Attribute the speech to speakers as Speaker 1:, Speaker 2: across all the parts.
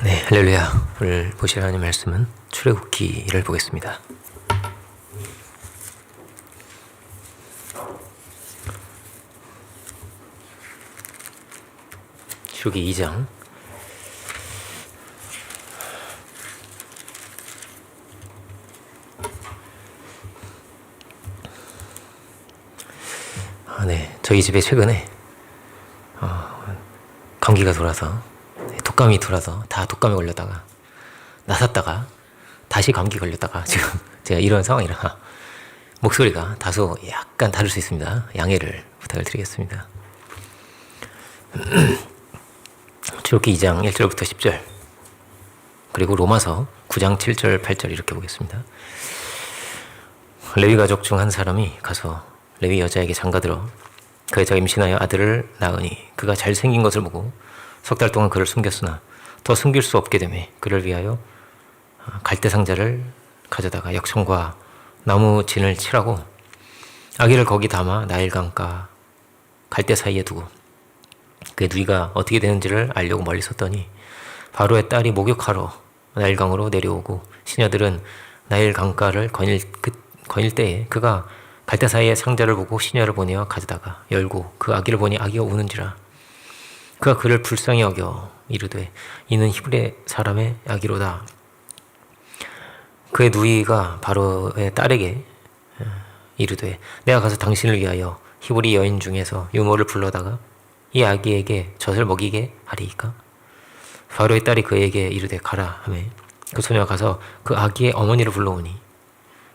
Speaker 1: 네, 할렐루야. 오늘 보실 하나님 말씀은 출애굽기를 보겠습니다. 출애굽기 2장. 네, 저희 집에 최근에 감기가 돌아서 독감이 돌아서 다 독감에 걸렸다가 나섰다가 다시 감기 걸렸다가 지금 제가 이런 상황이라 목소리가 다소 약간 다를 수 있습니다. 양해를 부탁을 드리겠습니다. 출애굽기 2장 1절부터 10절 그리고 로마서 9장 7절 8절 이렇게 보겠습니다. 레위 가족 중 한 사람이 가서 레위 여자에게 장가들어 그의 자가 임신하여 아들을 낳으니 그가 잘생긴 것을 보고 석 달 동안 그를 숨겼으나 더 숨길 수 없게 되매 그를 위하여 갈대 상자를 가져다가 역청과 나무 진을 칠하고 아기를 거기 담아 나일강가 갈대 사이에 두고 그의 누이가 어떻게 되는지를 알려고 멀리 섰더니 바로의 딸이 목욕하러 나일강으로 내려오고 시녀들은 나일강가를 거닐 때에 그가 갈대 사이에 상자를 보고 시녀를 보내어 가져다가 열고 그 아기를 보니 아기가 우는지라 그가 그를 불쌍히 여겨 이르되 이는 히브리 사람의 아기로다. 그의 누이가 바로의 딸에게 이르되 내가 가서 당신을 위하여 히브리 여인 중에서 유모를 불러다가 이 아기에게 젖을 먹이게 하리이까. 바로의 딸이 그에게 이르되 가라 하매 그 소녀가 가서 그 아기의 어머니를 불러오니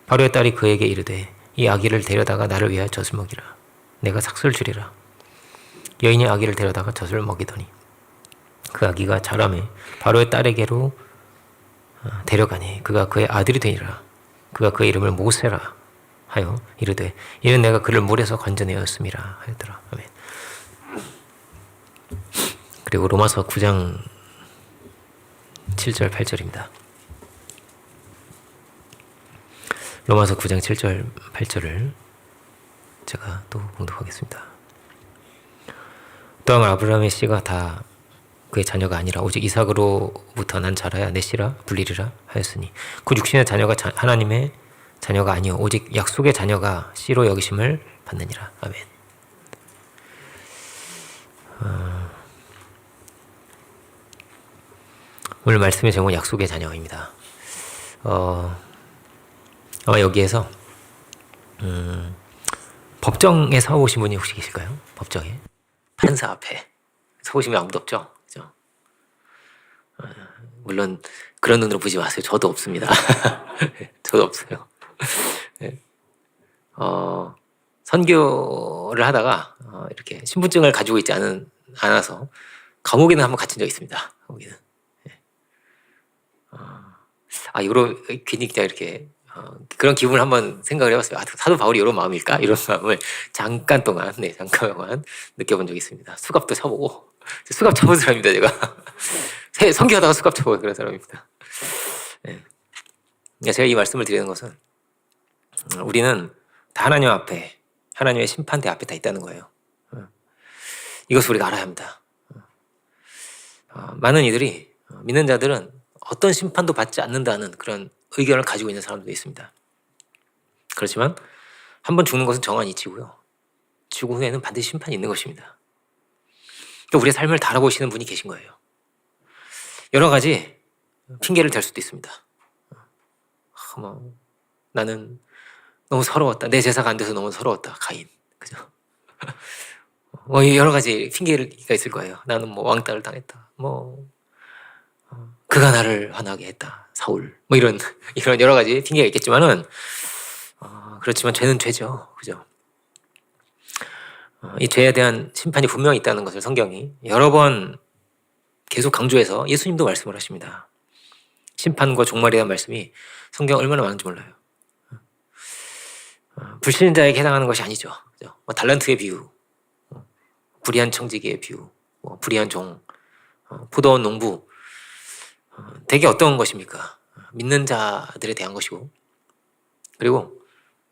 Speaker 1: 바로의 딸이 그에게 이르되 이 아기를 데려다가 나를 위하여 젖을 먹이라. 내가 삭슬 주리라. 여인이 아기를 데려다가 젖을 먹이더니 그 아기가 자라매 바로의 딸에게로 데려가니 그가 그의 아들이 되니라. 그가 그의 이름을 모세라 하여 이르되 이는 내가 그를 물에서 건져내었음이라 하였더라. 아멘. 그리고 로마서 9장 7절 8절입니다. 로마서 9장 7절 8절을 제가 또 봉독하겠습니다. 또한 아브라함의 씨가 다 그의 자녀가 아니라 오직 이삭으로부터 난 자라야 내 씨라 불리리라 하였으니 그 육신의 자녀가 하나님의 자녀가 아니요 오직 약속의 자녀가 씨로 여기심을 받느니라. 아멘. 오늘 말씀의 제목은 약속의 자녀입니다. 아마 여기에서 법정에 서보신 분이 혹시 계실까요? 법정에 판사 앞에 서보시면 아무도 없죠. 그죠? 물론 그런 눈으로 보지 마세요. 저도 없습니다. 저도 없어요. 네. 선교를 하다가 이렇게 신분증을 가지고 있지 않아서 감옥에는 한번 갇힌 적이 있습니다. 거기는. 네. 이런 괜히 그냥 이렇게 그런 기분을 한번 생각을 해봤어요. 사도 바울이 이런 마음일까? 이런 마음을 잠깐 동안 느껴본 적이 있습니다. 수갑도 쳐보고 수갑 쳐본 사람입니다. 제가 선교하다가 수갑 쳐본 그런 사람입니다. 네. 제가 이 말씀을 드리는 것은 우리는 다 하나님 앞에 하나님의 심판대 앞에 다 있다는 거예요. 이것을 우리가 알아야 합니다. 많은 이들이 믿는 자들은 어떤 심판도 받지 않는다는 그런 의견을 가지고 있는 사람도 있습니다. 그렇지만 한번 죽는 것은 정한 이치고요. 죽은 후에는 반드시 심판이 있는 것입니다. 우리의 삶을 달아보시는 분이 계신 거예요. 여러 가지 핑계를 댈 수도 있습니다. 나는 너무 서러웠다. 내 제사가 안 돼서 너무 서러웠다. 가인. 그죠? 여러 가지 핑계가 있을 거예요. 나는 왕따를 당했다. 그가 나를 화나게 했다. 사울. 이런 여러 가지 핑계가 있겠지만은, 그렇지만 죄는 죄죠. 그죠? 이 죄에 대한 심판이 분명히 있다는 것을 성경이 여러 번 계속 강조해서 예수님도 말씀을 하십니다. 심판과 종말에 대한 말씀이 성경 얼마나 많은지 몰라요. 불신자에게 해당하는 것이 아니죠. 그죠? 달란트의 비유, 불의한 청지기의 비유, 불의한 종, 포도원 농부, 대개 어떤 것입니까? 믿는 자들에 대한 것이고, 그리고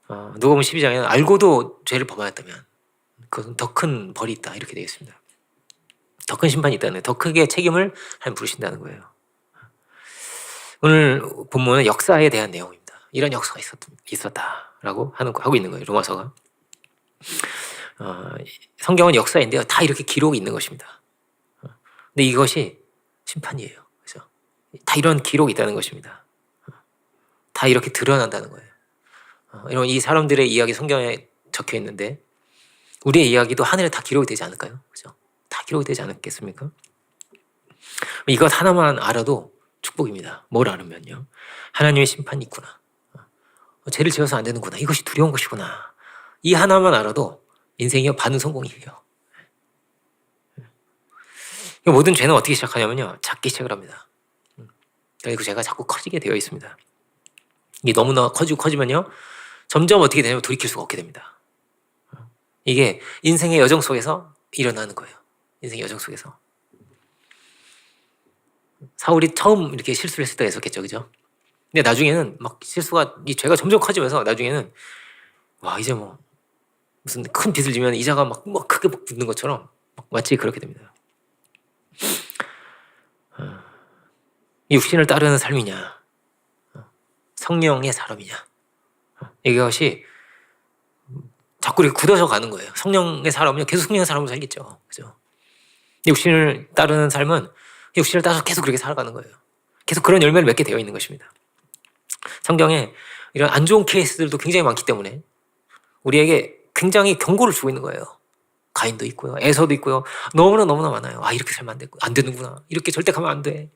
Speaker 1: 누가복음 12장에는 알고도 죄를 범하였다면 그것은 더 큰 벌이 있다 이렇게 되어 있습니다. 더 큰 심판이 있다는 거예요. 더 크게 책임을 하나님 부르신다는 거예요. 오늘 본문은 역사에 대한 내용입니다. 이런 역사가 있었다라고 하고 있는 거예요. 로마서가. 성경은 역사인데요. 다 이렇게 기록이 있는 것입니다. 근데 이것이 심판이에요. 그죠? 다 이런 기록이 있다는 것입니다. 다 이렇게 드러난다는 거예요. 이런 이 사람들의 이야기 성경에 적혀 있는데 우리의 이야기도 하늘에 다 기록이 되지 않을까요? 그죠? 다 기록이 되지 않겠습니까? 이것 하나만 알아도 축복입니다. 뭘 알으면요. 하나님의 심판이 있구나. 죄를 지어서 안 되는구나. 이것이 두려운 것이구나. 이 하나만 알아도 인생이 반은 성공이에요. 모든 죄는 어떻게 시작하냐면요. 작게 시작을 합니다. 그리고 죄가 자꾸 커지게 되어 있습니다. 이게 너무나 커지면요. 점점 어떻게 되냐면 돌이킬 수가 없게 됩니다. 이게 인생의 여정 속에서 일어나는 거예요. 인생의 여정 속에서. 사울이 처음 이렇게 실수를 했을 때가 있었겠죠. 그죠? 근데 나중에는 막 실수가, 이 죄가 점점 커지면서 나중에는 와, 이제 뭐 무슨 큰 빚을 지면 이자가 막 크게 붙는 것처럼 마치 그렇게 됩니다. 이 육신을 따르는 삶이냐, 성령의 사람이냐, 이것이 자꾸 이렇게 굳어져 가는 거예요. 성령의 사람은 계속 성령의 사람으로 살겠죠. 그죠? 육신을 따르는 삶은 육신을 따라서 계속 그렇게 살아가는 거예요. 계속 그런 열매를 맺게 되어 있는 것입니다. 성경에 이런 안 좋은 케이스들도 굉장히 많기 때문에 우리에게 굉장히 경고를 주고 있는 거예요. 가인도 있고요. 에서도 있고요. 너무나 많아요. 아, 이렇게 살면 안 되는구나. 이렇게 절대 가면 안 돼.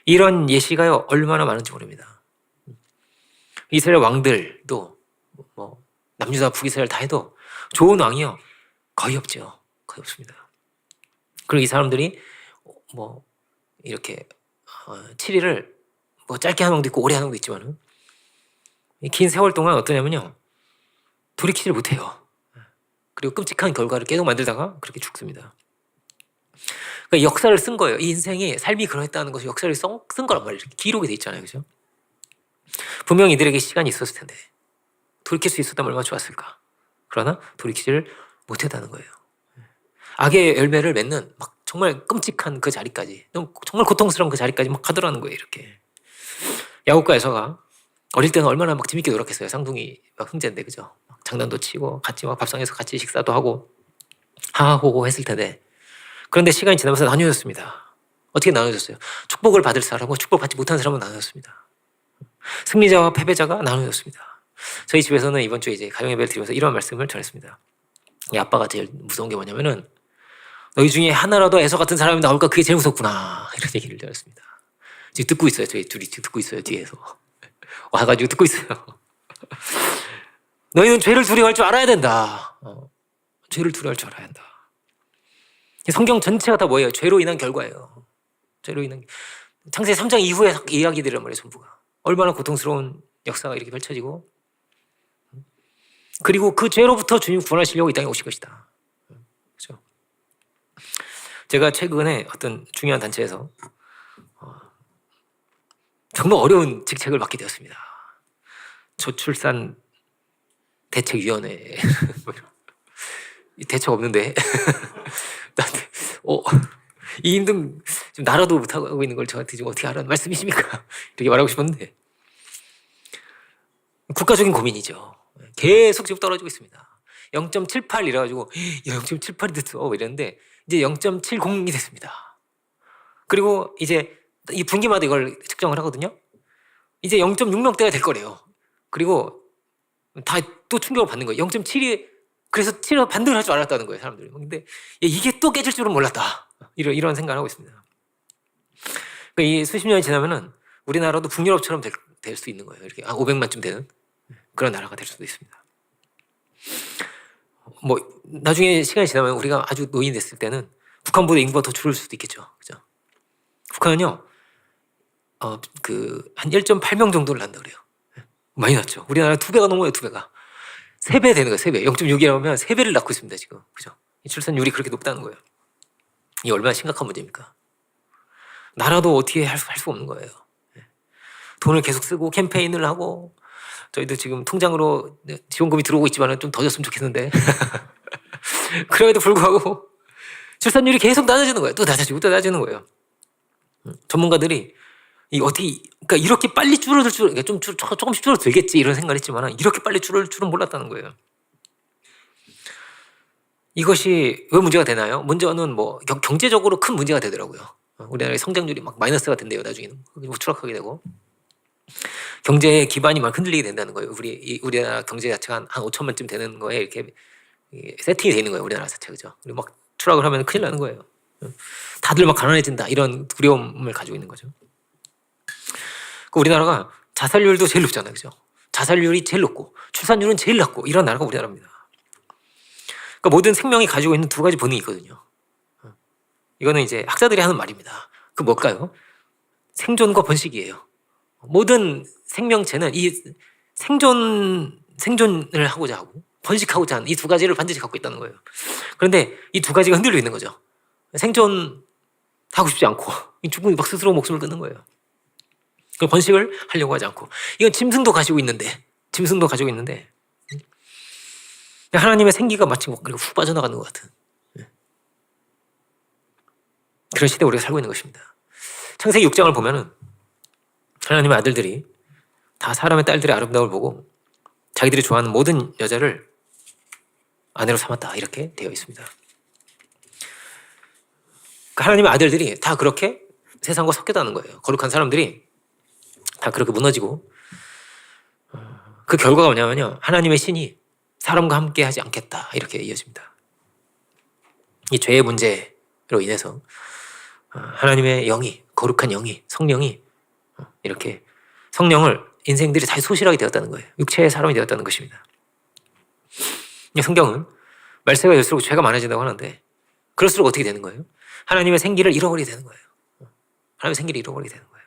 Speaker 1: 이런 예시가요. 얼마나 많은지 모릅니다. 이스라엘 왕들도 뭐 남유다 북이스라엘 다 해도 좋은 왕이요. 거의 없죠. 거의 없습니다. 그리고 이 사람들이 뭐 이렇게 7일을 뭐 짧게 하는 경우도 있고 오래 하는 경우도 있지만은 긴 세월 동안 어떠냐면요. 돌이키질 못해요. 그리고 끔찍한 결과를 계속 만들다가 그렇게 죽습니다. 그러니까 역사를 쓴 거예요. 이 인생이 삶이 그러했다는 것이 역사를 쓴 거란 말이에요. 기록이 돼 있잖아요. 그죠? 분명히 이들에게 시간이 있었을 텐데 돌이킬 수 있었다면 얼마나 좋았을까. 그러나 돌이키지를 못했다는 거예요. 악의 열매를 맺는 막 정말 끔찍한 그 자리까지, 정말 고통스러운 그 자리까지 막 가더라는 거예요. 이렇게. 야곱과 에서가 어릴 때는 얼마나 막 재밌게 놀았겠어요. 쌍둥이 막 형제인데, 그죠? 막 장난도 치고 같이 막 밥상에서 같이 식사도 하고 하하호호 했을 텐데, 그런데 시간이 지나면서 나뉘어졌습니다. 어떻게 나눠졌어요? 축복을 받을 사람과 축복받지 못한 사람은 나눠졌습니다. 승리자와 패배자가 나눠졌습니다. 저희 집에서는 이번 주에 이제 가정예배를 드리면서 이런 말씀을 전했습니다. 이 아빠가 제일 무서운 게 뭐냐면은 너희 중에 하나라도 에서 같은 사람이 나올까 그게 제일 무섭구나, 이런 얘기를 드렸습니다. 지금 듣고 있어요. 저희 둘이 지금 듣고 있어요. 뒤에서 와가지고 듣고 있어요. 너희는 죄를 두려워할 줄 알아야 된다. 죄를 두려워할 줄 알아야 한다. 성경 전체가 다 뭐예요? 죄로 인한 결과예요. 죄로 인한, 창세기 3장 이후의 이야기들이란 말이에요. 전부가. 얼마나 고통스러운 역사가 이렇게 펼쳐지고, 그리고 그 죄로부터 주님 구원하시려고 이 땅에 오신 것이다. 그렇죠? 제가 최근에 어떤 중요한 단체에서 정말 어려운 직책을 맡게 되었습니다. 저출산 대책위원회. 대책 없는데 나한테 이 힘든, 지금 나라도 못하고 있는 걸 저한테 지금 어떻게 하라는 말씀이십니까? 이렇게 말하고 싶었는데 국가적인 고민이죠. 계속 지금 떨어지고 있습니다. 0.78 이래가지고 0.78이 됐어 이랬는데 이제 0.70이 됐습니다. 그리고 이제 이 분기마다 이걸 측정을 하거든요. 이제 0.6명대가 될 거래요. 그리고 다 또 충격을 받는 거예요. 0.7이, 그래서 7을 반등을 할 줄 알았다는 거예요, 사람들이. 근데 이게 또 깨질 줄은 몰랐다. 이런 생각을 하고 있습니다. 그러니까 이 수십 년이 지나면은 우리나라도 북유럽처럼 될 수 있는 거예요. 이렇게 500만쯤 되는 그런 나라가 될 수도 있습니다. 뭐 나중에 시간이 지나면 우리가 아주 노인이 됐을 때는 북한보다 인구가 더 줄을 수도 있겠죠. 그죠? 북한은요, 한 1.8명 정도를 낳는다 그래요. 많이 낳죠. 우리나라 2배가 넘어요, 2배가. 3배 되는 거예요, 3배. 0.6이라면 3배를 낳고 있습니다, 지금. 그죠? 출산율이 그렇게 높다는 거예요. 이게 얼마나 심각한 문제입니까? 나라도 어떻게 할 수가 없는 거예요. 돈을 계속 쓰고 캠페인을 하고, 저희도 지금 통장으로 지원금이 들어오고 있지만 좀 더 줬으면 좋겠는데. 그럼에도 불구하고 출산율이 계속 낮아지는 거예요. 또 낮아지고 또 낮아지는 거예요. 전문가들이 이 어떻게 그러니까 이렇게 빨리 줄어들 줄 그러니까 조금씩 줄어들겠지 이런 생각을 했지만 이렇게 빨리 줄을 줄은 몰랐다는 거예요. 이것이 왜 문제가 되나요? 문제는 뭐 경제적으로 큰 문제가 되더라고요. 우리나라의 성장률이 막 마이너스가 된대요. 나중에는 추락하게 되고 경제의 기반이 막 흔들리게 된다는 거예요. 우리나라 경제 자체가 한 5천만쯤 되는 거에 이렇게 세팅이 돼 있는 거예요. 우리나라 자체 그죠? 그리고 막 추락을 하면 큰일 나는 거예요. 다들 막 가난해진다 이런 두려움을 가지고 있는 거죠. 우리나라가 자살률도 제일 높잖아요, 그죠? 자살률이 제일 높고 출산율은 제일 낮고 이런 나라가 우리나라입니다. 그러니까 모든 생명이 가지고 있는 두 가지 본능이 있거든요. 이거는 이제 학자들이 하는 말입니다. 그 뭘까요? 생존과 번식이에요. 모든 생명체는 이 생존을 하고자 하고 번식하고자 하는 이 두 가지를 반드시 갖고 있다는 거예요. 그런데 이 두 가지가 흔들려 있는 거죠. 생존하고 싶지 않고 죽고 막 스스로 목숨을 끊는 거예요. 번식을 하려고 하지 않고 이건 짐승도 가지고 있는데 하나님의 생기가 마치 그리고 훅 빠져나가는 것 같은 그런 시대에 우리가 살고 있는 것입니다. 창세기 6장을 보면은 하나님의 아들들이 다 사람의 딸들의 아름다움을 보고 자기들이 좋아하는 모든 여자를 아내로 삼았다 이렇게 되어 있습니다. 하나님의 아들들이 다 그렇게 세상과 섞였다는 거예요. 거룩한 사람들이 다 그렇게 무너지고 그 결과가 뭐냐면요. 하나님의 신이 사람과 함께 하지 않겠다 이렇게 이어집니다. 이 죄의 문제로 인해서 하나님의 영이 거룩한 영이 성령이 이렇게 성령을 인생들이 다시 소실하게 되었다는 거예요. 육체의 사람이 되었다는 것입니다. 성경은 말세가 될수록 죄가 많아진다고 하는데 그럴수록 어떻게 되는 거예요? 하나님의 생기를 잃어버리게 되는 거예요. 하나님의 생기를 잃어버리게 되는 거예요.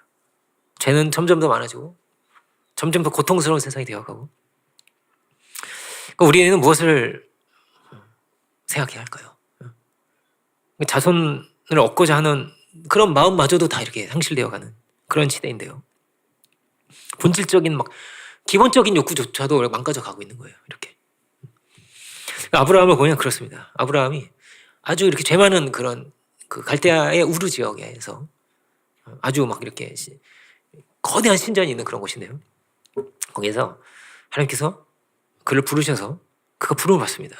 Speaker 1: 죄는 점점 더 많아지고 점점 더 고통스러운 세상이 되어가고 그러니까 우리는 무엇을 생각해야 할까요? 자손을 얻고자 하는 그런 마음마저도 다 이렇게 상실되어가는 그런 시대인데요. 본질적인 기본적인 욕구조차도 망가져 가고 있는 거예요. 이렇게 아브라함을 보면 그렇습니다. 아브라함이 아주 이렇게 죄 많은 그런 그 갈대아의 우르 지역에서 아주 이렇게 거대한 신전이 있는 그런 곳인데요. 거기에서 하나님께서 그를 부르셔서 그가 부름을 받습니다.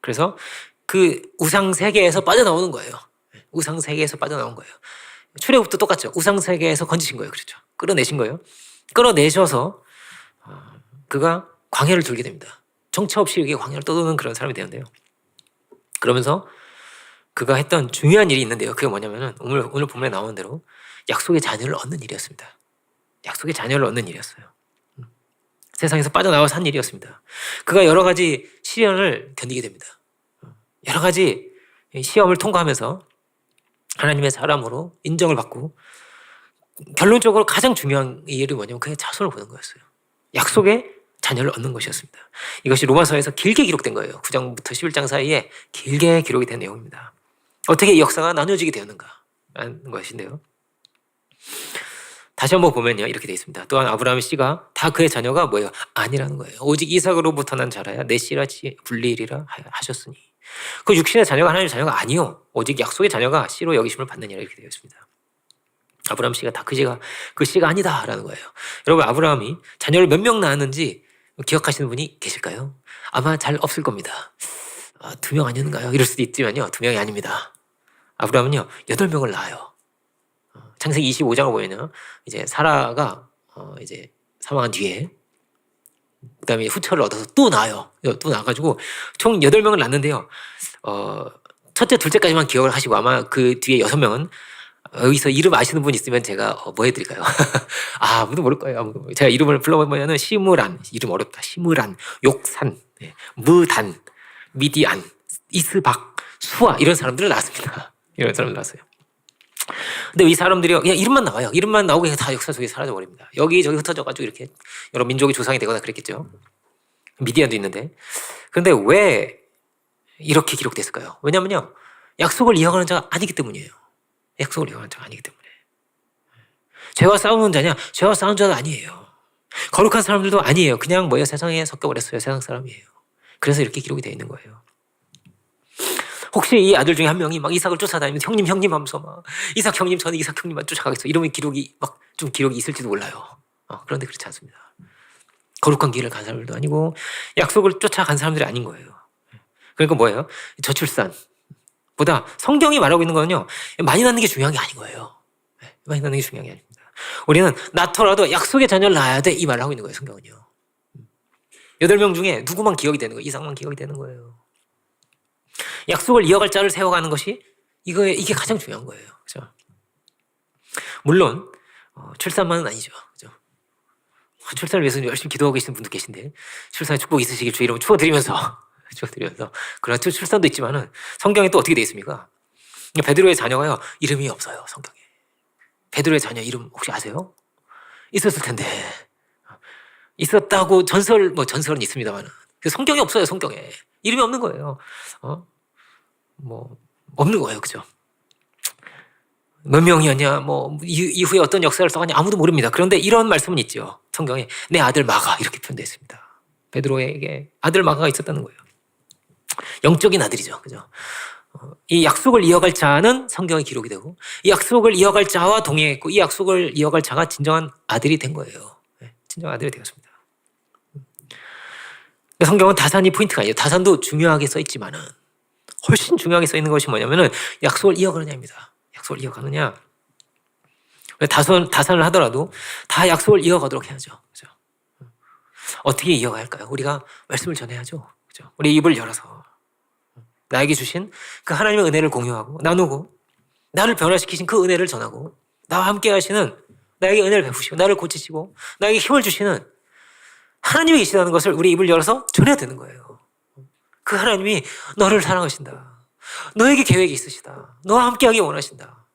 Speaker 1: 그래서 그 우상 세계에서 빠져나오는 거예요. 우상 세계에서 빠져나온 거예요. 출애굽도 똑같죠. 우상 세계에서 건지신 거예요. 그렇죠. 끌어내신 거예요. 끌어내셔서 그가 광야를 돌게 됩니다. 정처 없이 이렇게 광야를 떠도는 그런 사람이 되는데요. 그러면서 그가 했던 중요한 일이 있는데요. 그게 뭐냐면은 오늘 본문에 나오는 대로 약속의 자녀를 얻는 일이었습니다. 약속의 자녀를 얻는 일이었어요. 세상에서 빠져나와서 한 일이었습니다. 그가 여러 가지 시련을 견디게 됩니다. 여러 가지 시험을 통과하면서 하나님의 사람으로 인정을 받고 결론적으로 가장 중요한 일이 뭐냐면 그의 자손을 보는 거였어요. 약속의 자녀를 얻는 것이었습니다. 이것이 로마서에서 길게 기록된 거예요. 9장부터 11장 사이에 길게 기록이 된 내용입니다. 어떻게 이 역사가 나눠지게 되었는가 하는 것인데요. 다시 한번 보면요. 이렇게 되어 있습니다. 또한 아브라함의 씨가 다 그의 자녀가 뭐예요? 아니라는 거예요. 오직 이삭으로부터 난 자라야 내 씨라 불리리라 하셨으니 그 육신의 자녀가 하나님의 자녀가 아니요. 오직 약속의 자녀가 씨로 여기심을 받느니라 이렇게 되어 있습니다. 아브라함 씨가 다 그 씨가 아니다라는 거예요. 여러분 아브라함이 자녀를 몇 명 낳았는지 기억하시는 분이 계실까요? 아마 잘 없을 겁니다. 2명 아니었는가요? 이럴 수도 있지만요. 2명이 아닙니다. 아브라함은요 8명을 낳아요. 창세기 25장을 보면요. 이제 사라가 이제 사망한 뒤에 그다음에 후처를 얻어서 또 낳아요. 또 낳아가지고 총 8명을 낳는데요. 첫째, 둘째까지만 기억을 하시고 아마 그 뒤에 6명은 여기서 이름 아시는 분 있으면 제가 뭐 해드릴까요? 아무도 모를 거예요. 제가 이름을 불러보면은 시므란, 이름 어렵다. 시므란, 욕산, 무단, 미디안, 이스박, 수아 이런 사람들을 낳았습니다. 이런 사람들 낳았어요. 근데 이 사람들이 그냥 이름만 나와요. 이름만 나오고 그냥 다 역사 속에 사라져 버립니다. 여기저기 흩어져가지고 이렇게 여러 민족의 조상이 되거나 그랬겠죠. 미디안도 있는데. 그런데 왜 이렇게 기록됐을까요? 왜냐면요. 약속을 이어가는 자가 아니기 때문이에요. 약속을 이어가는 자가 아니기 때문에. 죄와 싸우는 자냐? 죄와 싸우는 자도 아니에요. 거룩한 사람들도 아니에요. 그냥 세상에 섞여버렸어요. 세상 사람이에요. 그래서 이렇게 기록이 되어 있는 거예요. 혹시 이 아들 중에 한 명이 막 이삭을 쫓아다니면서 형님 하면서 막 이삭 형님 저는 이삭 형님만 쫓아가겠어 이러면 기록이 막 좀 기록이 있을지도 몰라요. 그런데 그렇지 않습니다. 거룩한 길을 간 사람들도 아니고 약속을 쫓아간 사람들이 아닌 거예요. 그러니까 뭐예요? 저출산보다 성경이 말하고 있는 거는요. 많이 낳는 게 중요한 게 아닌 거예요. 많이 낳는 게 중요한 게 아닙니다. 우리는 낳더라도 약속의 자녀를 낳아야 돼 이 말을 하고 있는 거예요. 성경은요. 8명 중에 누구만 기억이 되는 거예요. 이삭만 기억이 되는 거예요. 약속을 이어갈 자를 세워가는 것이 이게 가장 중요한 거예요. 그죠? 물론 출산만은 아니죠. 그죠? 출산을 위해서 열심히 기도하고 계시는 분도 계신데 출산에 축복이 있으시길 주의 이름으로 축원드리면서 그런 출산도 있지만은 성경에 또 어떻게 되어 있습니까? 베드로의 자녀가요 이름이 없어요. 성경에. 베드로의 자녀 이름 혹시 아세요? 있었을 텐데 있었다고 전설은 있습니다만 성경에 없어요. 성경에 이름이 없는 거예요. 없는 거예요. 그죠? 몇 명이었냐, 이후에 어떤 역사를 써가냐 아무도 모릅니다. 그런데 이런 말씀은 있죠. 성경에 내 아들 마가 이렇게 표현되어 있습니다. 베드로에게 아들 마가가 있었다는 거예요. 영적인 아들이죠. 그죠? 이 약속을 이어갈 자는 성경에 기록이 되고 이 약속을 이어갈 자와 동행했고 이 약속을 이어갈 자가 진정한 아들이 된 거예요. 진정한 아들이 되었습니다. 성경은 다산이 포인트가 아니에요. 다산도 중요하게 써 있지만은 훨씬 중요하게 써 있는 것이 뭐냐면은 약속을 이어가느냐입니다. 약속을 이어가느냐. 다산을 하더라도 다 약속을 이어가도록 해야죠. 그죠? 어떻게 이어갈까요? 우리가 말씀을 전해야죠. 그죠? 우리 입을 열어서 나에게 주신 그 하나님의 은혜를 공유하고 나누고 나를 변화시키신 그 은혜를 전하고 나와 함께 하시는 나에게 은혜를 베푸시고 나를 고치시고 나에게 힘을 주시는 하나님이 계시다는 것을 우리 입을 열어서 전해야 되는 거예요. 그 하나님이 너를 사랑하신다. 너에게 계획이 있으시다. 너와 함께하기 원하신다.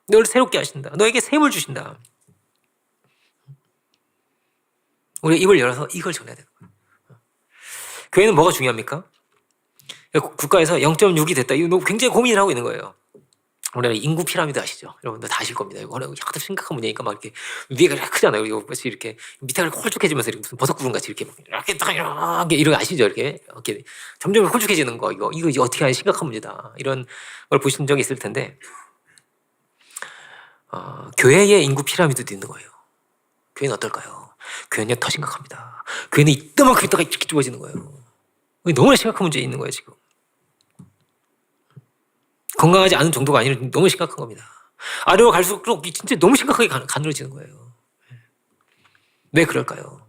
Speaker 1: 너를 새롭게 하신다. 너에게 샘을 주신다. 우리 입을 열어서 이걸 전해야 되는 거예요. 교회는 뭐가 중요합니까? 국가에서 0.6이 됐다. 이거 굉장히 고민을 하고 있는 거예요. 우리나라 인구 피라미드 아시죠? 여러분들 다 아실 겁니다. 이거 약간 심각한 문제니까 막 이렇게 위가 크잖아요. 이거 이렇게 밑에가 홀쭉해지면서 이렇게 무슨 버섯구름 같이 이렇게 이렇게 아시죠? 이렇게 점점 홀쭉해지는 거 이거 어떻게 하는 심각한 문제다. 이런 걸 보신 적이 있을 텐데 교회의 인구 피라미드도 있는 거예요. 교회는 어떨까요? 교회는 더 심각합니다. 교회는 이따만큼 있다가 이렇게 좁아지는 거예요. 너무나 심각한 문제 있는 거예요 지금. 건강하지 않은 정도가 아니라 너무 심각한 겁니다. 아래로 갈수록 진짜 너무 심각하게 가늘어지는 거예요. 왜 그럴까요?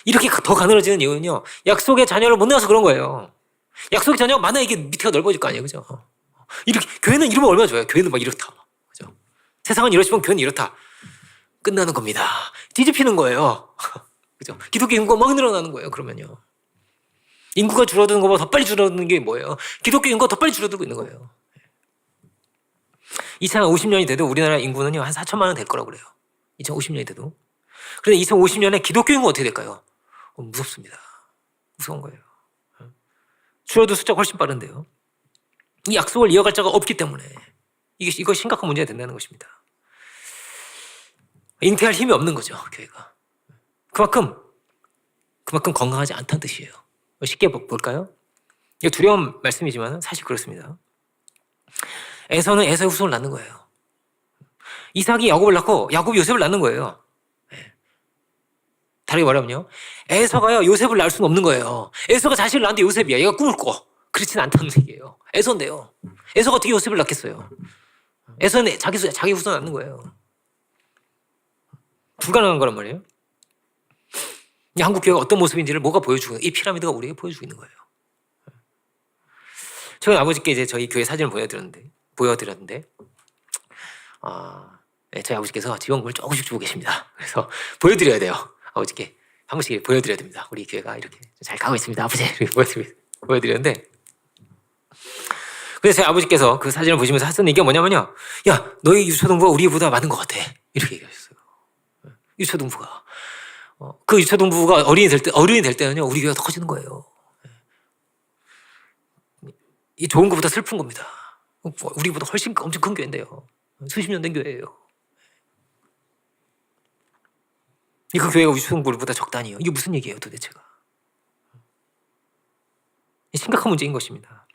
Speaker 1: 이렇게 더 가늘어지는 이유는요. 약속의 자녀를 못 낳아서 그런 거예요. 약속의 자녀가 많아 이게 밑에가 넓어질 거 아니에요. 그죠? 이렇게 교회는 이러면 얼마나 좋아요. 교회는 막 이렇다. 그죠? 세상은 이렇지만 교회는 이렇다. 끝나는 겁니다. 뒤집히는 거예요. 그죠? 기독교 인구가 막 늘어나는 거예요. 그러면요. 인구가 줄어드는 것보다 더 빨리 줄어드는 게 뭐예요? 기독교 인구가 더 빨리 줄어들고 있는 거예요. 2050년이 돼도 우리나라 인구는요, 한 4천만 원 될 거라고 그래요. 2050년이 돼도. 그런데 2050년에 기독교 인구가 어떻게 될까요? 무섭습니다. 무서운 거예요. 줄어도 숫자가 훨씬 빠른데요. 이 약속을 이어갈 자가 없기 때문에 이거 심각한 문제가 된다는 것입니다. 잉태할 힘이 없는 거죠, 교회가. 그만큼 건강하지 않다는 뜻이에요. 쉽게 볼까요? 이거 두려운 말씀이지만 사실 그렇습니다. 에서는 에서의 후손을 낳는 거예요. 이삭이 야곱을 낳고 야곱이 요셉을 낳는 거예요. 다르게 말하면요. 에서가요 요셉을 낳을 수는 없는 거예요. 에서가 자신을 낳는데 요셉이야. 얘가 꿈을 꿔. 그렇진 않다는 얘기예요. 에서인데요. 에서가 어떻게 요셉을 낳겠어요. 에서는 자기 후손을 낳는 거예요. 불가능한 거란 말이에요. 한국 교회가 어떤 모습인지를 뭐가 보여주고 이 피라미드가 우리에게 보여주고 있는 거예요. 최근 아버지께 이제 저희 교회 사진을 보여드렸는데 저희 아버지께서 지원금을 조금씩 주고 계십니다. 그래서 보여드려야 돼요. 아버지께 한 번씩 보여드려야 됩니다. 우리 교회가 이렇게 잘 가고 있습니다. 아버지 이렇게 보여드렸는데 그래서 저희 아버지께서 그 사진을 보시면서 하시는 얘기가 뭐냐면요. 야 너희 유초동부가 우리보다 많은 것 같아. 이렇게 얘기하셨어요. 유초동부가 그 유초동부가 어른이 될 때는요 우리 교회가 더 커지는 거예요. 이 좋은 것보다 슬픈 겁니다. 우리보다 훨씬 엄청 큰 교회인데요. 수십 년 된 교회예요. 그 교회가 유초동부보다 적다니요. 이게 무슨 얘기예요 도대체가. 심각한 문제인 것입니다.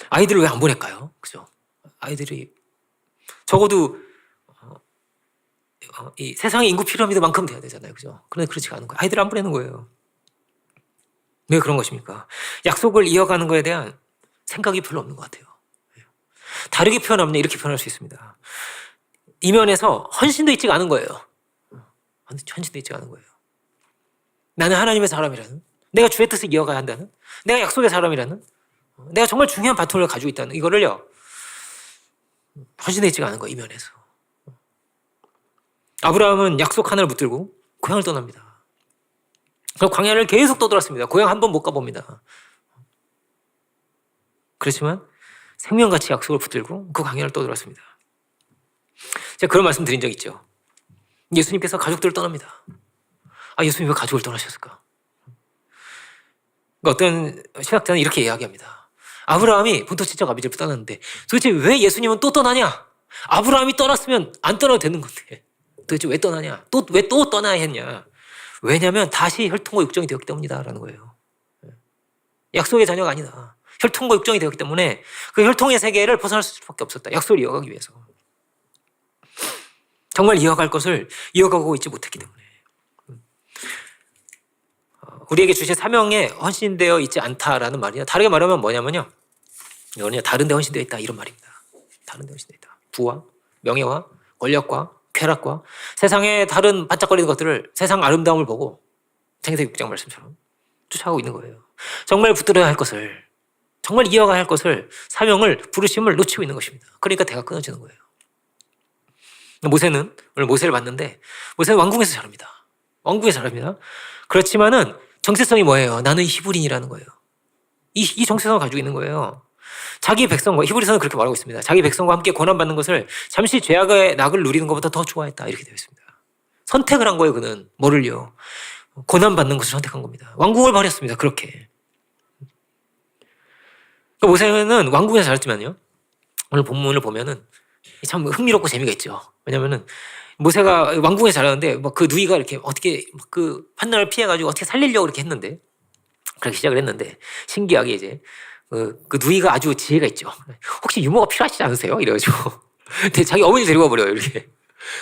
Speaker 1: 아이들을 왜 안 보낼까요? 그죠? 아이들이 적어도 이 세상의 인구 피라미드만큼 돼야 되잖아요. 그죠? 그런데 그렇지가 않은 거예요. 아이들을 안 보내는 거예요. 왜 그런 것입니까? 약속을 이어가는 것에 대한 생각이 별로 없는 것 같아요. 다르게 표현하면 이렇게 표현할 수 있습니다. 이면에서 헌신도 있지가 않은 거예요. 헌신도 있지가 않은 거예요. 나는 하나님의 사람이라는, 내가 주의 뜻을 이어가야 한다는, 내가 약속의 사람이라는, 내가 정말 중요한 바통을 가지고 있다는 이거를요, 헌신되어 있지가 않은 거예요. 이면에서. 아브라함은 약속 하나를 붙들고 고향을 떠납니다. 그 광야를 계속 떠돌았습니다. 고향 한 번 못 가봅니다. 그렇지만 생명같이 약속을 붙들고 그 광야를 떠돌았습니다. 제가 그런 말씀 드린 적 있죠. 예수님께서 가족들을 떠납니다. 예수님 왜 가족을 떠나셨을까? 어떤 신학자는 이렇게 이야기합니다. 아브라함이 본토 친척 아비집을 떠났는데 도대체 왜 예수님은 또 떠나냐? 아브라함이 떠났으면 안 떠나도 되는 건데 도대체 왜 떠나냐? 왜 또 떠나야 했냐? 왜냐하면 다시 혈통과 육정이 되었기 때문이다라는 거예요. 약속의 자녀가 아니다. 혈통과 육정이 되었기 때문에 그 혈통의 세계를 벗어날 수밖에 없었다. 약속을 이어가기 위해서. 정말 이어갈 것을 이어가고 있지 못했기 때문에. 우리에게 주신 사명에 헌신되어 있지 않다라는 말이야. 다르게 말하면 뭐냐면요. 이거는 다른 데 헌신되어 있다 이런 말입니다. 다른 데 헌신되어 있다. 부와 명예와 권력과 쾌락과 세상의 다른 반짝거리는 것들을 세상 아름다움을 보고 창세기 6장 말씀처럼 쫓아가고 있는 거예요. 정말 붙들어야 할 것을, 정말 이어가야 할 것을, 사명을, 부르심을 놓치고 있는 것입니다. 그러니까 대가 끊어지는 거예요. 모세는 오늘 모세를 봤는데 모세는 왕궁에서 자랍니다. 왕궁에서 자랍니다. 그렇지만은 정체성이 뭐예요? 나는 히브리인이라는 거예요. 이 정체성을 가지고 있는 거예요. 자기 백성과, 히브리서는 그렇게 말하고 있습니다. 자기 백성과 함께 고난받는 것을 잠시 죄악의 낙을 누리는 것보다 더 좋아했다. 이렇게 되어 있습니다. 선택을 한 거예요. 그는 뭐를요? 고난받는 것을 선택한 겁니다. 왕궁을 버렸습니다. 그렇게. 그러니까 모세는 왕궁에서 자랐지만요. 오늘 본문을 보면은 참 흥미롭고 재미가 있죠. 왜냐면은 모세가 왕궁에서 자랐는데 그 누이가 이렇게 어떻게 그 판단을 피해가지고 어떻게 살리려고 이렇게 했는데 그렇게 시작을 했는데 신기하게 이제 그 누이가 아주 지혜가 있죠. 혹시 유모가 필요하시지 않으세요? 이래가지고 근데 자기 어머니 데리고 와버려요. 이렇게.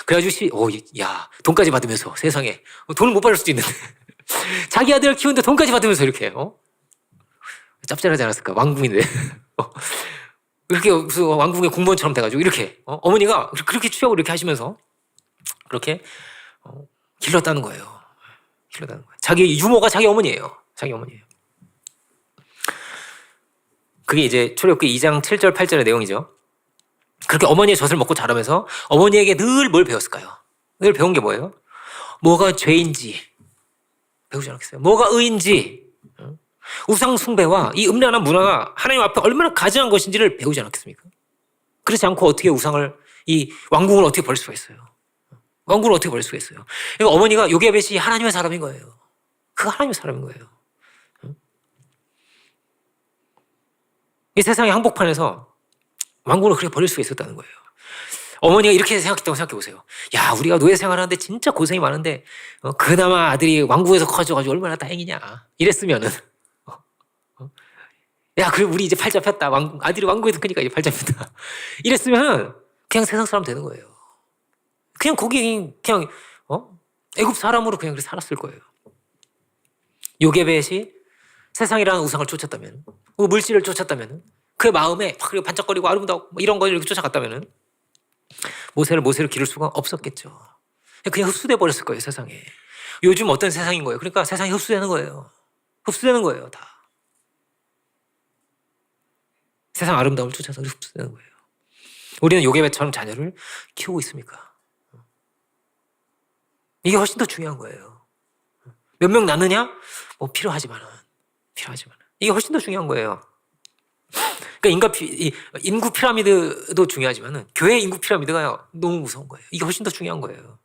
Speaker 1: 그래가지고 야 돈까지 받으면서 세상에 돈을 못 받을 수도 있는데 자기 아들을 키우는데 돈까지 받으면서 이렇게 짭짤하지 않았을까? 왕궁인데 이렇게 무슨 왕궁의 공무원처럼 돼가지고 이렇게 어머니가 그렇게 취업을 이렇게 하시면서 그렇게 길렀다는 거예요. 길렀다는 거예요. 자기 유모가 자기 어머니예요. 자기 어머니예요. 그게 이제 출애굽기 2장 7절 8절의 내용이죠. 그렇게 어머니의 젖을 먹고 자라면서 어머니에게 늘 뭘 배웠을까요? 늘 배운 게 뭐예요? 뭐가 죄인지 배우지 않았겠어요? 뭐가 의인지, 우상 숭배와 이 음란한 문화가 하나님 앞에 얼마나 가증한 것인지를 배우지 않았겠습니까? 그렇지 않고 어떻게 이 왕궁을 어떻게 버릴 수가 있어요? 왕궁을 어떻게 버릴 수가 있어요? 그러니까 어머니가 요게벳이 하나님의 사람인 거예요. 그가 하나님의 사람인 거예요. 이 세상의 한복판에서 왕궁을 그렇게 버릴 수가 있었다는 거예요. 어머니가 이렇게 생각했다고 생각해 보세요. 야, 우리가 노예 생활하는데 진짜 고생이 많은데 그나마 아들이 왕궁에서 커져가지고 얼마나 다행이냐. 이랬으면은 야, 그래 우리 이제 팔 잡혔다. 아들이 왕궁에서 크니까 이제 팔 잡혔다. 이랬으면은 그냥 세상 사람 되는 거예요. 그냥 거기 그냥 애굽 사람으로 그냥 살았을 거예요. 요게벳이 세상이라는 우상을 쫓았다면, 물질을 쫓았다면, 그의 마음에 막 반짝거리고 아름다워 이런 걸 이렇게 쫓아갔다면 모세를 기를 수가 없었겠죠. 그냥 흡수돼 버렸을 거예요, 세상에. 요즘 어떤 세상인 거예요? 그러니까 세상이 흡수되는 거예요. 흡수되는 거예요, 다. 세상 아름다움을 쫓아서 흡수되는 거예요. 우리는 요게벳처럼 자녀를 키우고 있습니까? 이게 훨씬 더 중요한 거예요. 몇 명 낳느냐? 필요하지만 이게 훨씬 더 중요한 거예요. 그러니까 인구 피라미드도 중요하지만은 교회 인구 피라미드가요 너무 무서운 거예요. 이게 훨씬 더 중요한 거예요.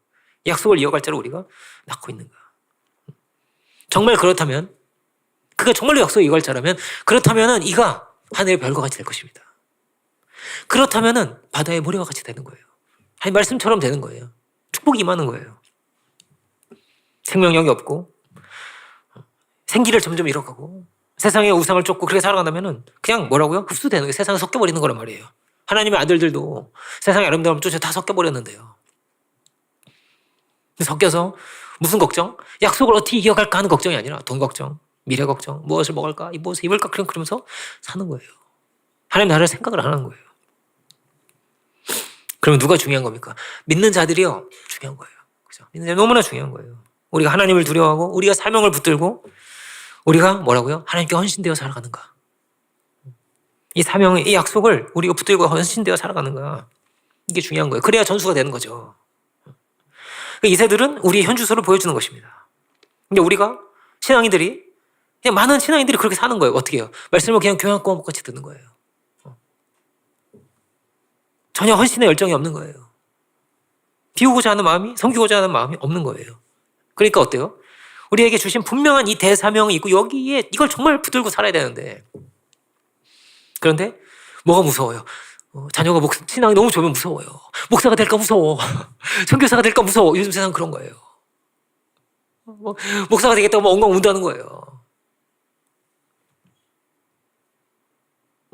Speaker 1: 약속을 이어갈 자를 우리가 낳고 있는가? 정말 그렇다면, 그가 정말로 약속을 이어갈 자라면, 그렇다면은 이가 하늘의 별과 같이 될 것입니다. 그렇다면은 바다의 모래와 같이 되는 거예요. 아니 말씀처럼 되는 거예요. 축복이 임하는 거예요. 생명력이 없고 생기를 점점 잃어가고 세상의 우상을 쫓고 그렇게 살아간다면은 그냥 뭐라고요? 흡수되는 게 세상에 섞여버리는 거란 말이에요. 하나님의 아들들도 세상의 아름다움을 쫓아 다 섞여버렸는데요. 섞여서 무슨 걱정? 약속을 어떻게 이어갈까 하는 걱정이 아니라 돈 걱정, 미래 걱정, 무엇을 먹을까, 무엇을 입을까 그러면서 사는 거예요. 하나님 나라를 생각을 안 하는 거예요. 그러면 누가 중요한 겁니까? 믿는 자들이요. 중요한 거예요. 그죠? 믿는 자들이 너무나 중요한 거예요. 우리가 하나님을 두려워하고 우리가 사명을 붙들고 우리가 뭐라고요? 하나님께 헌신되어 살아가는가. 이 사명의 이 약속을 우리가 붙들고 헌신되어 살아가는가. 이게 중요한 거예요. 그래야 전수가 되는 거죠. 이 세들은 우리의 현주소를 보여주는 것입니다. 근데 우리가 신앙인들이 그냥 많은 신앙인들이 그렇게 사는 거예요. 어떻게 해요? 말씀을 그냥 교양과목 같이 듣는 거예요. 전혀 헌신의 열정이 없는 거예요. 비우고자 하는 마음이, 섬기고자 하는 마음이 없는 거예요. 그러니까 어때요? 우리에게 주신 분명한 이 대사명이 있고 여기에 이걸 정말 붙들고 살아야 되는데 그런데 뭐가 무서워요? 자녀가 신앙이 너무 좋으면 무서워요. 목사가 될까 무서워. 선교사가 될까 무서워. 요즘 세상 그런 거예요. 목사가 되겠다고 막 엉엉 운다는 거예요.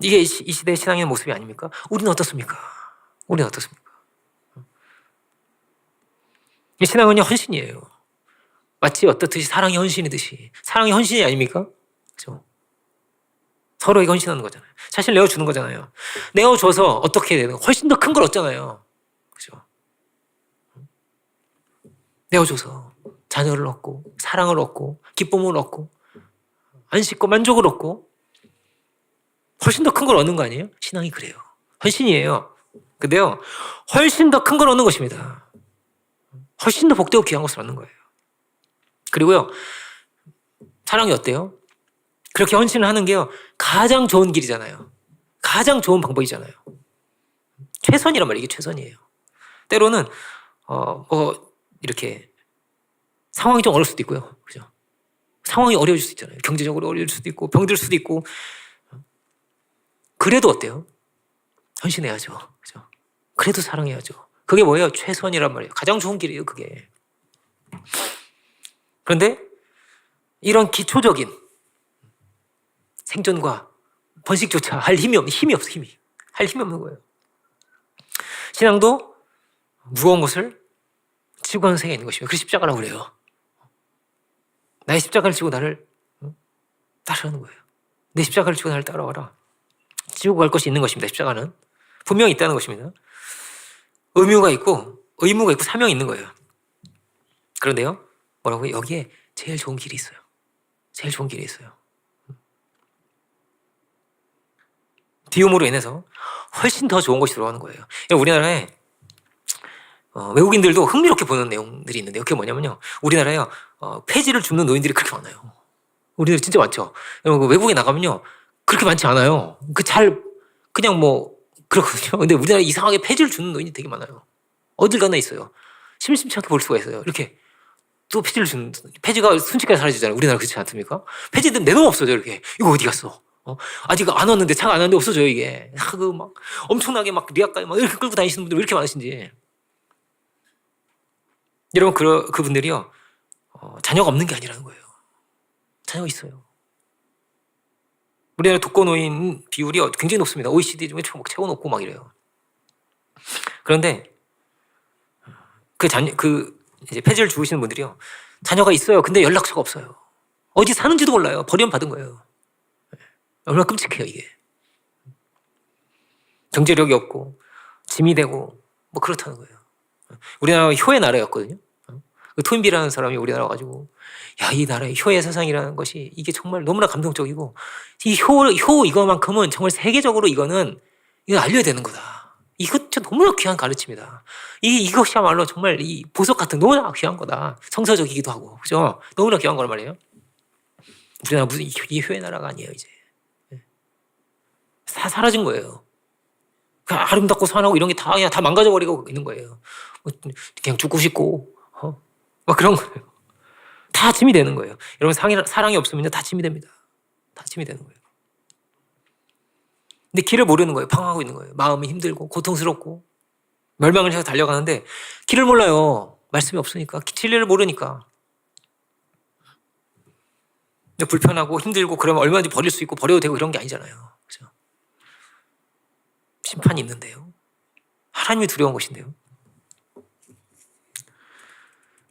Speaker 1: 이게 이 시대의 신앙의 모습이 아닙니까? 우리는 어떻습니까? 우리는 어떻습니까? 이 신앙은요, 헌신이에요. 마치 어떻듯이 사랑이 헌신이듯이. 사랑이 헌신이 아닙니까? 그죠? 서로에게 헌신하는 거잖아요. 자신을 내어주는 거잖아요. 내어줘서 어떻게 되는, 훨씬 더 큰 걸 얻잖아요. 그죠? 내어줘서 자녀를 얻고, 사랑을 얻고, 기쁨을 얻고, 안식과 만족을 얻고, 훨씬 더 큰 걸 얻는 거 아니에요? 신앙이 그래요. 헌신이에요. 근데요, 훨씬 더 큰 걸 얻는 것입니다. 훨씬 더 복되고 귀한 것을 얻는 거예요. 그리고요, 사랑이 어때요? 그렇게 헌신을 하는 게요, 가장 좋은 길이잖아요. 가장 좋은 방법이잖아요. 최선이란 말이에요. 이게 최선이에요. 때로는, 이렇게 상황이 좀 어려울 수도 있고요. 그죠? 상황이 어려울 수도 있잖아요. 경제적으로 어려울 수도 있고, 병들 수도 있고. 그래도 어때요? 헌신해야죠. 그죠? 그래도 사랑해야죠. 그게 뭐예요? 최선이란 말이에요. 가장 좋은 길이에요, 그게. 그런데 이런 기초적인 생존과 번식조차 할 힘이 없는, 할 힘이 없는 거예요. 신앙도 무거운 것을 지고 가는 생에 있는 것이에요. 그 십자가라고 그래요. 나의 십자가를 지고 나를 따르는 거예요. 내 십자가를 지고 나를 따라와라. 지고 갈 것이 있는 것입니다. 십자가는 분명히 있다는 것입니다. 의무가 있고 사명이 있는 거예요. 그런데요, 뭐라고요? 여기에 제일 좋은 길이 있어요. 제일 좋은 길이 있어요. 비움으로 인해서 훨씬 더 좋은 것이 들어가는 거예요. 우리나라에 외국인들도 흥미롭게 보는 내용들이 있는데요. 그게 뭐냐면요, 우리나라에 폐지를 줍는 노인들이 그렇게 많아요. 우리나라 진짜 많죠. 외국에 나가면요, 그렇게 많지 않아요. 그냥 그렇거든요. 근데 우리나라에 이상하게 폐지를 주는 노인이 되게 많아요. 어딜 가나 있어요. 심심치 않게 볼 수가 있어요. 이렇게 또 폐지가 순식간에 사라지잖아요. 우리나라 그렇지 않습니까? 폐지는 내놓으면 없어져, 이렇게. 이거 어디 갔어? 아직 안 왔는데, 차가 안 왔는데 없어져요, 이게. 엄청나게 리아까지 이렇게 끌고 다니시는 분들 왜 이렇게 많으신지. 여러분, 그분들이요, 자녀가 없는 게 아니라는 거예요. 자녀가 있어요. 우리나라 독거노인 비율이 굉장히 높습니다. OECD 중에 최고 높고 이래요. 그런데 이제 폐지를 주시는 분들이요, 자녀가 있어요. 근데 연락처가 없어요. 어디 사는지도 몰라요. 버리면 받은 거예요. 얼마나 끔찍해요, 이게. 경제력이 없고 짐이 되고 그렇다는 거예요. 우리나라가 효의 나라였거든요. 그 토인비라는 사람이 우리나라 와가지고, 야, 이 나라의 효의 세상이라는 것이 이게 정말 너무나 감동적이고, 이 효 이거만큼은 정말 세계적으로 이거 알려야 되는 거다. 이거 진짜 너무나 귀한 가르침이다. 이것이야말로 정말 이 보석 같은 너무나 귀한 거다. 성서적이기도 하고, 그죠? 너무나 귀한 거란 말이에요. 우리나라 무슨 이 효의 나라가 아니에요, 이제. 다 사라진 거예요. 아름답고 선하고 이런 게 다 그냥 다 망가져버리고 있는 거예요. 그냥 죽고 싶고, 그런 거예요. 다 짐이 되는 거예요. 여러분, 사랑이 없으면 다 짐이 됩니다. 다 짐이 되는 거예요. 근데 길을 모르는 거예요. 방황하고 있는 거예요. 마음이 힘들고 고통스럽고 멸망을 향해서 달려가는데 길을 몰라요. 말씀이 없으니까, 진리를 모르니까. 근데 불편하고 힘들고 그러면 얼마든지 버릴 수 있고 버려도 되고 이런 게 아니잖아요. 그죠? 심판이 있는데요. 하나님이 두려운 것인데요.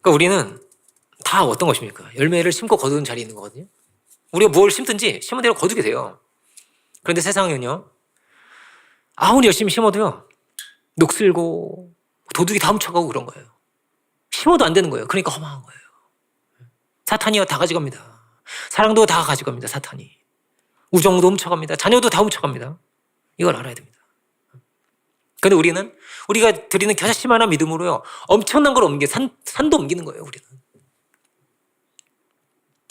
Speaker 1: 그러니까 우리는 다 어떤 것입니까? 열매를 심고 거두는 자리에 있는 거거든요. 우리가 뭘 심든지 심은 대로 거두게 돼요. 그런데 세상은요, 아무리 열심히 심어도요, 녹슬고 도둑이 다 훔쳐가고 그런 거예요. 심어도 안 되는 거예요. 그러니까 허망한 거예요. 사탄이요, 다 가져갑니다. 사랑도 다 가져갑니다. 사탄이. 우정도 훔쳐갑니다. 자녀도 다 훔쳐갑니다. 이걸 알아야 됩니다. 그런데 우리는 우리가 드리는 겨자씨만한 믿음으로요, 엄청난 걸 옮겨 산도 옮기는 거예요. 우리는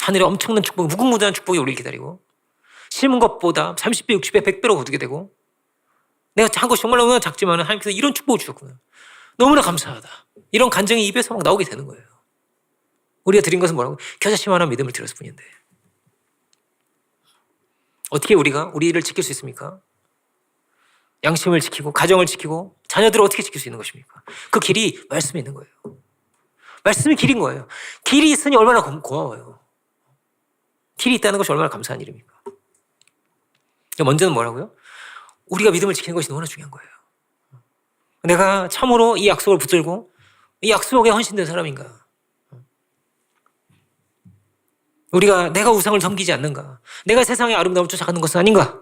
Speaker 1: 하늘에 엄청난 축복, 무궁무진한 축복이 우리를 기다리고 심은 것보다 30배, 60배, 100배로 거두게 되고 내가 한 것이 정말 너무나 작지만 하나님께서 이런 축복을 주셨구나. 너무나 감사하다. 이런 간증이 입에서 막 나오게 되는 거예요. 우리가 드린 것은 뭐라고? 겨자씨만한 믿음을 드렸을 뿐인데 어떻게 우리가 우리를 지킬 수 있습니까? 양심을 지키고 가정을 지키고 자녀들을 어떻게 지킬 수 있는 것입니까? 그 길이 말씀에 있는 거예요. 말씀이 길인 거예요. 길이 있으니 얼마나 고마워요. 길이 있다는 것이 얼마나 감사한 일입니까? 먼저는 뭐라고요? 우리가 믿음을 지키는 것이 너무나 중요한 거예요. 내가 참으로 이 약속을 붙들고 이 약속에 헌신된 사람인가? 내가 우상을 섬기지 않는가? 내가 세상의 아름다움을 쫓아가는 것은 아닌가?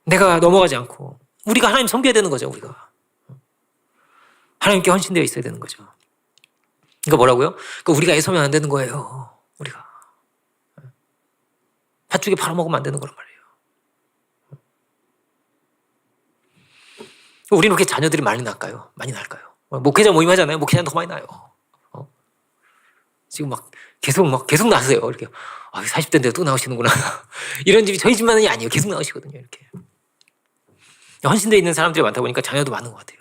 Speaker 1: 내가 넘어가지 않고 우리가 하나님 섬겨야 되는 거죠. 우리가 하나님께 헌신되어 있어야 되는 거죠. 그러니까 뭐라고요? 그러니까 우리가 애서면 안 되는 거예요. 우리가 팥죽에 팔아먹으면 안 되는 거란 말이에요. 우리는 그렇게 자녀들이 많이 날까요? 많이 날까요? 목회자 모임 하잖아요. 목회자는 더 많이 나요. 지금 계속 나세요. 이렇게 40대인데 또 나오시는구나. 이런 집이 저희 집만이 아니에요. 계속 나오시거든요. 이렇게 헌신되어 있는 사람들이 많다 보니까 자녀도 많은 것 같아요.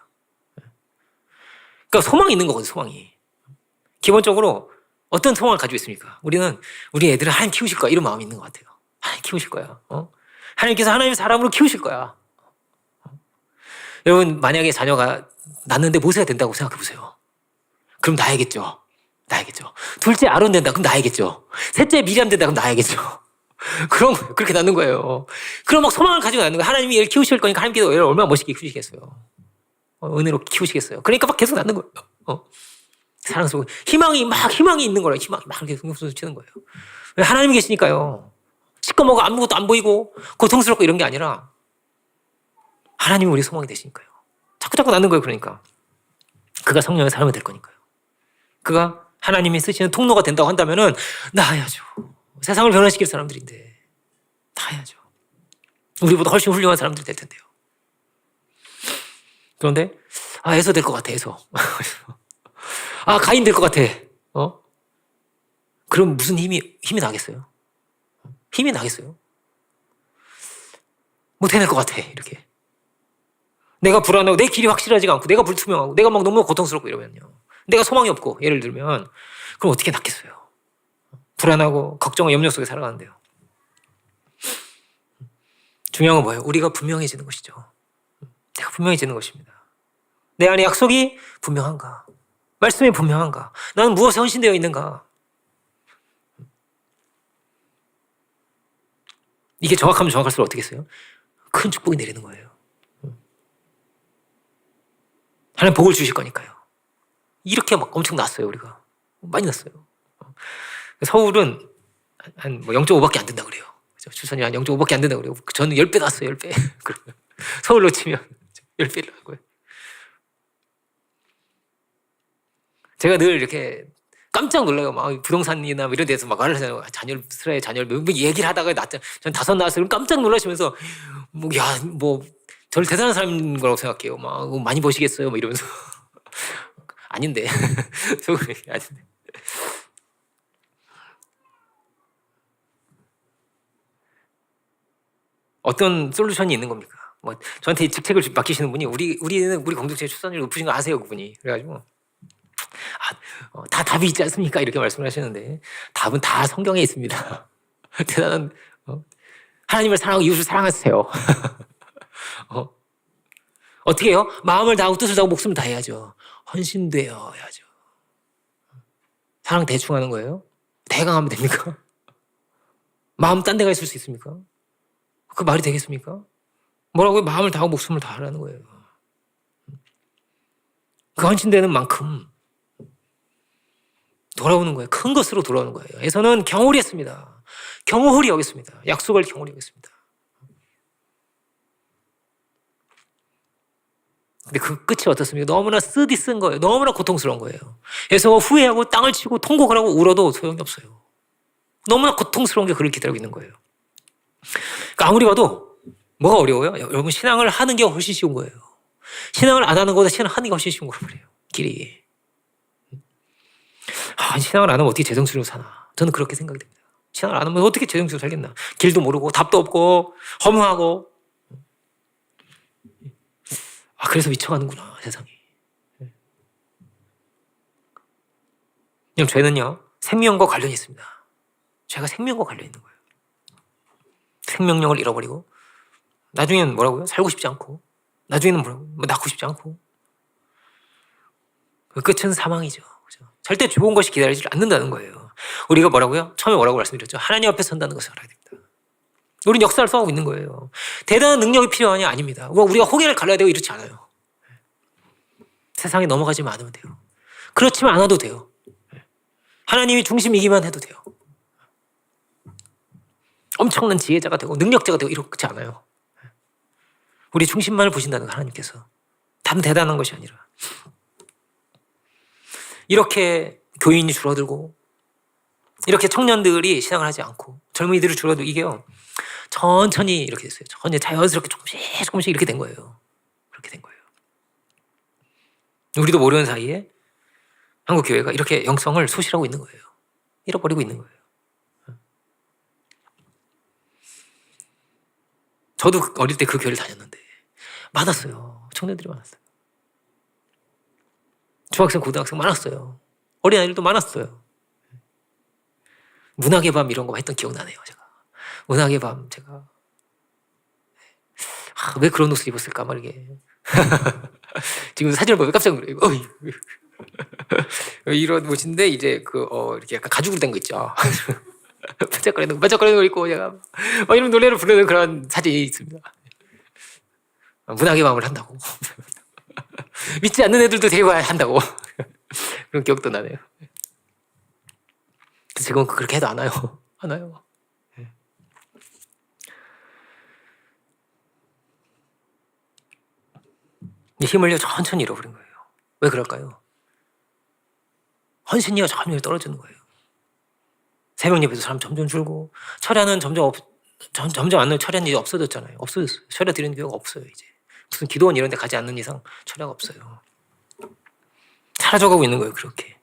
Speaker 1: 그러니까 소망이 있는 거거든요. 소망이. 기본적으로 어떤 소망을 가지고 있습니까? 우리는 우리 애들을 하나님 키우실 거야. 이런 마음이 있는 것 같아요. 하나님 키우실 거야. 하나님께서 하나님의 사람으로 키우실 거야. 여러분 만약에 자녀가 낳는데 모세가 된다고 생각해 보세요. 그럼 나야겠죠. 둘째 아론 된다. 그럼 나야겠죠. 셋째 미리암 된다. 그럼 나야겠죠. 그런 거예요. 그렇게 낳는 거예요. 그럼 막 소망을 가지고 낳는 거예요. 하나님이 얘를 키우실 거니까 하나님께서 얘를 얼마나 멋있게 키우시겠어요. 은혜로 키우시겠어요. 그러니까 막 계속 낳는 거예요. 사랑 속에 희망이 있는 거라. 희망이 막 이렇게 솟치는 거예요. 왜? 하나님이 계시니까요. 시꺼멓고 아무것도 안 보이고 고통스럽고 이런 게 아니라 하나님이 우리 소망이 되시니까요. 자꾸 낳는 거예요. 그러니까 그가 성령의 사람이 될 거니까요. 그가 하나님이 쓰시는 통로가 된다고 한다면은 나야죠. 세상을 변화시킬 사람들인데 나야죠. 우리보다 훨씬 훌륭한 사람들이 될 텐데요. 그런데 에서 될 것 같아. 에서. 가인 될 것 같아. 그럼 무슨 힘이 나겠어요? 힘이 나겠어요? 못 해낼 것 같아. 이렇게. 내가 불안하고 내 길이 확실하지가 않고 내가 불투명하고 내가 막 너무 고통스럽고 이러면요. 내가 소망이 없고 예를 들면 그럼 어떻게 낫겠어요? 불안하고 걱정과 염려 속에 살아가는데요. 중요한 건 뭐예요? 우리가 분명해지는 것이죠. 내가 분명해지는 것입니다. 내 안에 약속이 분명한가? 말씀이 분명한가? 나는 무엇에 헌신되어 있는가? 이게 정확하면 정확할수록 어떻게 했어요? 큰 축복이 내리는 거예요. 하나님 복을 주실 거니까요. 이렇게 막 엄청 났어요. 우리가 많이 났어요. 서울은 한 0.5밖에 안 된다 그래요. 출산이 한 0.5밖에 안 된다 그래요. 저는 10배 났어요. 10배. 서울로 치면 10배를 하고요. 제가 늘 이렇게 깜짝 놀라요. 막 부동산이나 이런 데서 막 말을 하잖아요. 자녀를 뭐 얘기를 하다가 전 5 낳았어요. 깜짝 놀라시면서 저를 대단한 사람인 거라고 생각해요. 막 많이 버시겠어요. 뭐 이러면서 아닌데 아닌데. 어떤 솔루션이 있는 겁니까? 저한테 직책을 맡기시는 분이 우리 공동체 출산율 높으신 거 아세요, 그분이. 그래가지고 다 답이 있지 않습니까? 이렇게 말씀을 하시는데 답은 다 성경에 있습니다. 대단한 하나님을 사랑하고 이웃을 사랑하세요. 어떻게 해요? 마음을 다하고 뜻을 다하고 목숨을 다해야죠. 헌신되어야죠. 사랑 대충 하는 거예요? 대강하면 됩니까? 마음 딴 데 가 있을 수 있습니까? 그 말이 되겠습니까? 뭐라고요? 마음을 다하고 목숨을 다하라는 거예요. 그 헌신되는 만큼 돌아오는 거예요. 큰 것으로 돌아오는 거예요. 에서는 경홀히 했습니다. 경홀히 여겼습니다. 약속을 경홀히 여겼습니다. 근데 그 끝이 어떻습니까? 너무나 쓰디 쓴 거예요. 너무나 고통스러운 거예요. 에서가 후회하고 땅을 치고 통곡을 하고 울어도 소용이 없어요. 너무나 고통스러운 게 그를 기다리고 있는 거예요. 그러니까 아무리 봐도 뭐가 어려워요? 여러분, 신앙을 하는 게 훨씬 쉬운 거예요. 신앙을 안 하는 것보다 신앙을 하는 게 훨씬 쉬운 거란 말이에요. 길이. 신앙을 안 하면 어떻게 재정신으로 사나? 저는 그렇게 생각이 됩니다. 신앙을 안 하면 어떻게 재정신으로 살겠나? 길도 모르고 답도 없고 허무하고. 그래서 미쳐가는구나, 세상이. 죄는요, 생명과 관련이 있습니다. 죄가 생명과 관련이 있는 거예요. 생명력을 잃어버리고 나중에는 뭐라고요? 살고 싶지 않고 나중에는 뭐라고? 낳고 싶지 않고 그 끝은 사망이죠. 그렇죠? 절대 좋은 것이 기다리지 않는다는 거예요. 우리가 뭐라고요? 처음에 뭐라고 말씀드렸죠? 하나님 앞에 선다는 것을 알아야 됩니다. 우리는 역사를 써가고 있는 거예요. 대단한 능력이 필요하냐? 아닙니다. 우리가 호갱을 갈라야 되고 이렇지 않아요. 세상에 넘어가지만 않으면 돼요. 그렇지만 않아도 돼요. 하나님이 중심이기만 해도 돼요. 엄청난 지혜자가 되고 능력자가 되고 이렇지 않아요. 우리 중심만을 보신다는 거, 하나님께서. 단 대단한 것이 아니라. 이렇게 교인이 줄어들고 이렇게 청년들이 신앙을 하지 않고 젊은이들이 줄어들고 이게요, 천천히 이렇게 됐어요. 천천히 자연스럽게 조금씩 이렇게 된 거예요. 그렇게 된 거예요. 우리도 모르는 사이에 한국 교회가 이렇게 영성을 소실하고 있는 거예요. 잃어버리고 있는 거예요. 저도 어릴 때 그 교회를 다녔는데 많았어요. 청년들이 많았어요. 중학생, 고등학생 많았어요. 어린아이들도 많았어요. 문학의 밤 이런 거 했던 기억 나네요. 제가 문학의 밤, 제가 왜 그런 옷을 입었을까 말이게. 지금 사진을 보면 깜짝 놀라요. 이런 옷인데 이제 이렇게 약간 가죽으로 된 거 있죠. 반짝거리는 거 입고 제가 이런 노래를 부르는 그런 사진이 있습니다. 문학의 밤을 한다고. 믿지 않는 애들도 데려와야 한다고. 그런 기억도 나네요. 지금 그렇게 해도 안 와요. 안 와요. 힘을요 천천히 잃어버린 거예요. 왜 그럴까요? 헌신이요 점점 떨어지는 거예요. 새벽 예배도 사람 점점 줄고 철야는 점점 안 나요. 철야는 이제 없어졌잖아요. 없어졌어요. 철야 드리는 교회가 없어요. 이제 무슨 기도원 이런 데 가지 않는 이상 철야가 없어요. 사라져가고 있는 거예요. 그렇게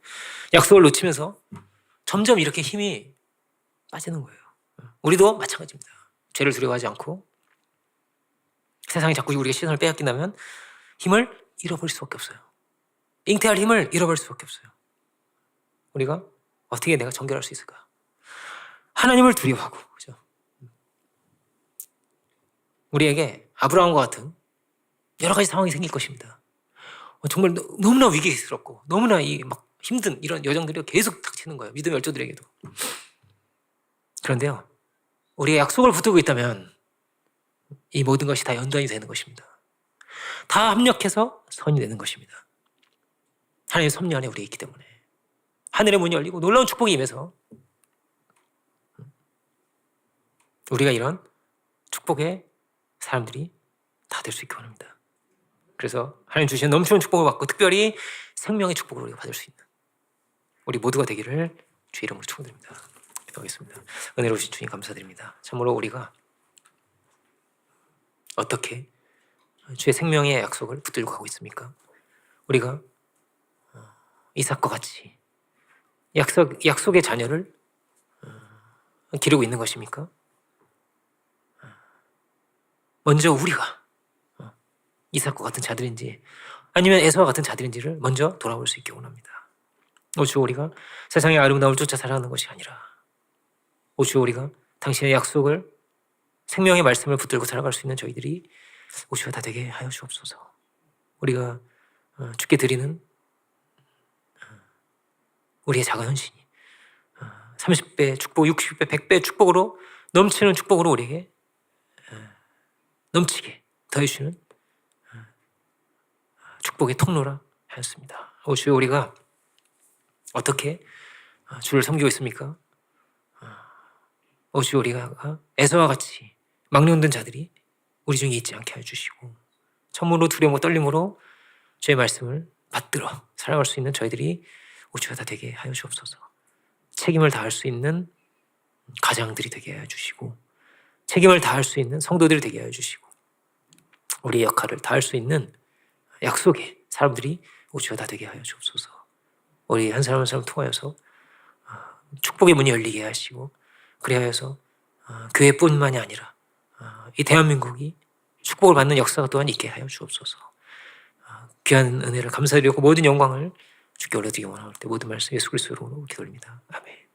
Speaker 1: 약속을 놓치면서 점점 이렇게 힘이 빠지는 거예요. 우리도 마찬가지입니다. 죄를 두려워하지 않고 세상이 자꾸 우리가 시선을 빼앗긴다면 힘을 잃어버릴 수밖에 없어요. 잉태할 힘을 잃어버릴 수밖에 없어요. 우리가 어떻게 내가 정결할 수 있을까? 하나님을 두려워하고, 그죠? 우리에게 아브라함과 같은 여러 가지 상황이 생길 것입니다. 정말 너무나 위기스럽고 너무나 막 힘든 이런 여정들이 계속 닥치는 거예요. 믿음의 열조들에게도. 그런데요, 우리의 약속을 붙들고 있다면 이 모든 것이 다 연단이 되는 것입니다. 다 합력해서 선이 되는 것입니다. 하나님의 섭리 안에 우리가 있기 때문에 하늘의 문이 열리고 놀라운 축복이 임해서 우리가 이런 축복의 사람들이 다 될 수 있기 원합니다. 그래서 하나님 주시는 넘치는 축복을 받고 특별히 생명의 축복을 우리가 받을 수 있는 우리 모두가 되기를 주의 이름으로 축원드립니다. 기도하겠습니다. 은혜로우신 주님 감사드립니다. 참으로 우리가 어떻게 주의 생명의 약속을 붙들고 가고 있습니까? 우리가 이삭과 같이 약속의 자녀를 기르고 있는 것입니까? 먼저 우리가 이삭과 같은 자들인지 아니면 에서와 같은 자들인지를 먼저 돌아볼 수 있게 원합니다. 오주 우리가 세상의 아름다움을 쫓아 살아가는 것이 아니라 오주 우리가 당신의 약속을 생명의 말씀을 붙들고 살아갈 수 있는 저희들이 오주가 다 되게 하여 주옵소서. 우리가 주께 드리는 우리의 작은 헌신이 30배 축복, 60배, 100배 축복으로 넘치는 축복으로 우리에게 넘치게 더해주시는 축복의 통로라 하였습니다. 오 주여, 우리가 어떻게 주를 섬기고 있습니까? 오 주여, 우리가 에서와 같이 망령된 자들이 우리 중에 있지 않게 하여 주시고 천문으로 두려움과 떨림으로 주의 말씀을 받들어 살아갈 수 있는 저희들이 오 주여 다 되게 하여 주옵소서. 책임을 다할 수 있는 가장들이 되게 하여 주시고 책임을 다할 수 있는 성도들이 되게 하여 주시고 우리의 역할을 다할 수 있는 약속의 사람들이 오 주여 다 되게 하여 주옵소서. 우리 한 사람 한 사람 통하여서 축복의 문이 열리게 하시고 그리하여서 교회뿐만이 아니라 이 대한민국이 축복을 받는 역사가 또한 있게 하여 주옵소서. 귀한 은혜를 감사드리고 모든 영광을 주께 올려드리기 원하올 때 모든 말씀 예수 그리스도로 기도드립니다. 아멘.